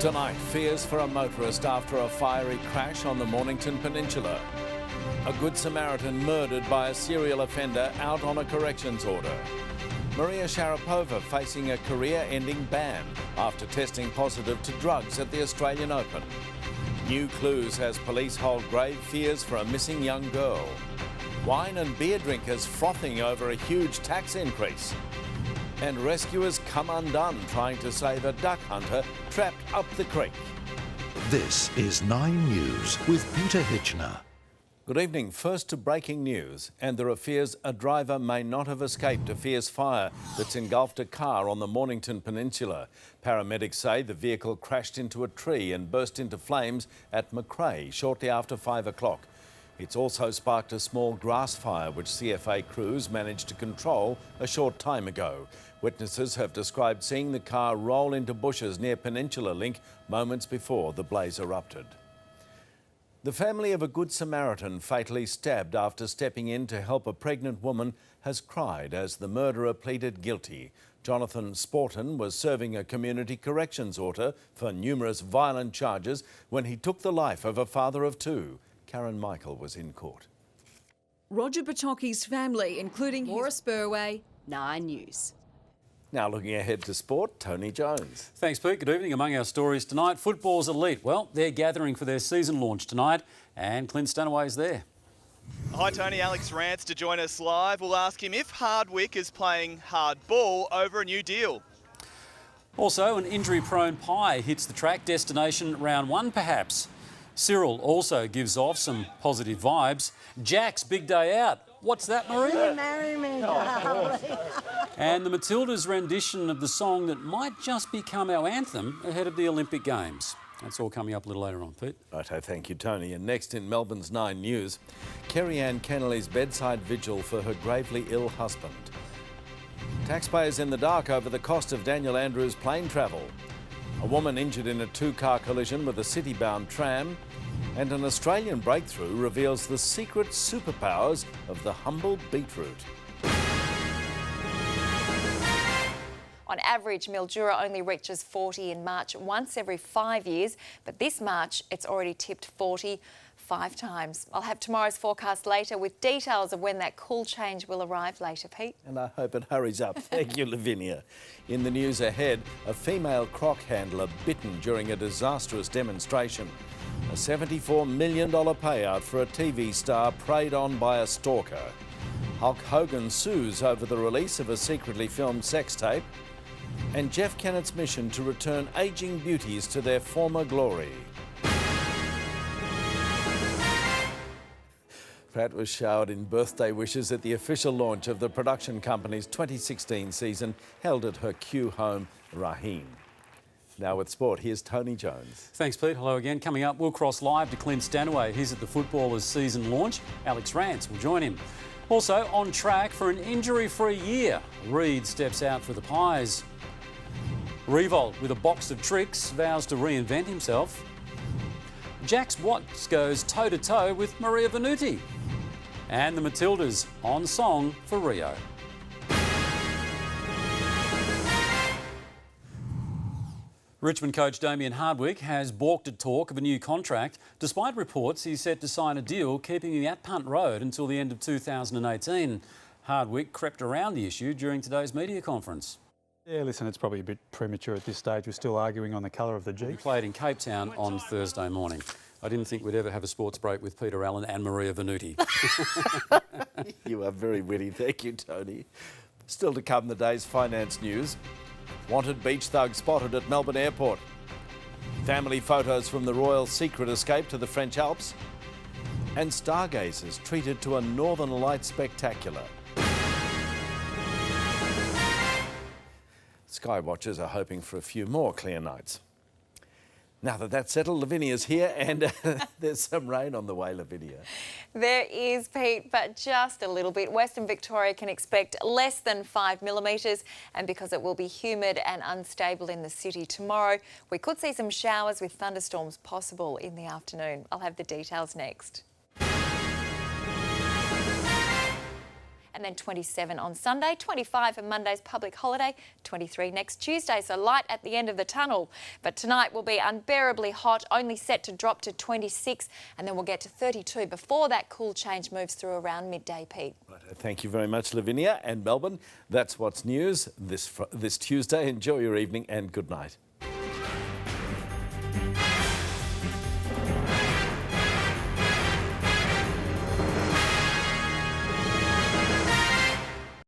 Tonight, fears for a motorist after a fiery crash on the Mornington Peninsula. A Good Samaritan murdered by a serial offender out on a corrections order. Maria Sharapova facing a career-ending ban after testing positive to drugs at the Australian Open. New clues as police hold grave fears for a missing young girl. Wine and beer drinkers frothing over a huge tax increase. And rescuers come undone trying to save a duck hunter trapped up the creek. This is 9 News with Peter Hitchener. Good evening. First to breaking news, and there are fears a driver may not have escaped a fierce fire that's engulfed a car on the Mornington Peninsula. Paramedics say the vehicle crashed into a tree and burst into flames at Macrae shortly after 5 o'clock. It's also sparked a small grass fire which CFA crews managed to control a short time ago. Witnesses have described seeing the car roll into bushes near Peninsula Link moments before the blaze erupted. The family of a Good Samaritan fatally stabbed after stepping in to help a pregnant woman has cried as the murderer pleaded guilty. Jonathan Sporton was serving a community corrections order for numerous violent charges when he took the life of a father of 2. Karen Michael was in court. Roger Batocchi's family, including Laura Spurway, 9 News. Now looking ahead to sport, Tony Jones. Thanks, Pete. Good evening. Among our stories tonight, football's elite. Well, they're gathering for their season launch tonight, and Clint Stanaway's there. Hi, Tony. Alex Rance to join us live. We'll ask him if Hardwick is playing hard ball over a new deal. Also, an injury-prone Pie hits the track, destination round 1 perhaps. Cyril also gives off some positive vibes. Jack's big day out. What's that, Maria? Marry me, darling. And the Matildas' rendition of the song that might just become our anthem ahead of the Olympic Games. That's all coming up a little later on, Pete. Righto, thank you, Tony. And next in Melbourne's 9 News, Kerry-Ann Kennelly's bedside vigil for her gravely ill husband. Taxpayers in the dark over the cost of Daniel Andrews' plane travel. A woman injured in a 2-car collision with a city-bound tram. And an Australian breakthrough reveals the secret superpowers of the humble beetroot. On average, Mildura only reaches 40 in March once every 5 years, but this March it's already tipped 40 5 times. I'll have tomorrow's forecast later with details of when that cool change will arrive later, Pete. And I hope it hurries up. Thank you, Livinia. In the news ahead, a female CROC handler bitten during a disastrous demonstration. A $74 million payout for a TV star preyed on by a stalker. Hulk Hogan sues over the release of a secretly filmed sex tape. And Jeff Kennett's mission to return ageing beauties to their former glory. Pratt was showered in birthday wishes at the official launch of the production company's 2016 season held at her Kew home, Raheen. Now with sport, here's Tony Jones. Thanks, Pete. Hello again. Coming up, we'll cross live to Clint Stanaway. He's at the footballers' season launch. Alex Rance will join him. Also on track for an injury-free year. Reid steps out for the Pies. Revolt, with a box of tricks, vows to reinvent himself. Jack's Watts goes toe-to-toe with Maria Venuti. And the Matildas on song for Rio. Richmond coach Damien Hardwick has balked at talk of a new contract, despite reports he's set to sign a deal keeping him at Punt Road until the end of 2018. Hardwick crept around the issue during today's media conference. Yeah, listen, it's probably a bit premature at this stage. We're still arguing on the colour of the Jeep. He played in Cape Town on Thursday morning. I didn't think we'd ever have a sports break with Peter Allen and Maria Venuti. You are very witty. Thank you, Tony. Still to come, the day's finance news. Wanted beach thug spotted at Melbourne Airport. Family photos from the royal secret escape to the French Alps. And stargazers treated to a Northern Lights spectacular. Sky watchers are hoping for a few more clear nights. Now that that's settled, Lavinia's here and there's some rain on the way, Lavinia. There is, Pete, but just a little bit. Western Victoria can expect less than 5 millimetres, and because it will be humid and unstable in the city tomorrow, we could see some showers with thunderstorms possible in the afternoon. I'll have the details next. and then 27 on Sunday, 25 for Monday's public holiday, 23 next Tuesday, so light at the end of the tunnel. But tonight will be unbearably hot, only set to drop to 26, and then we'll get to 32 before that cool change moves through around midday, Pete. Right, thank you very much, Livinia and Melbourne. That's what's news this Tuesday. Enjoy your evening and good night.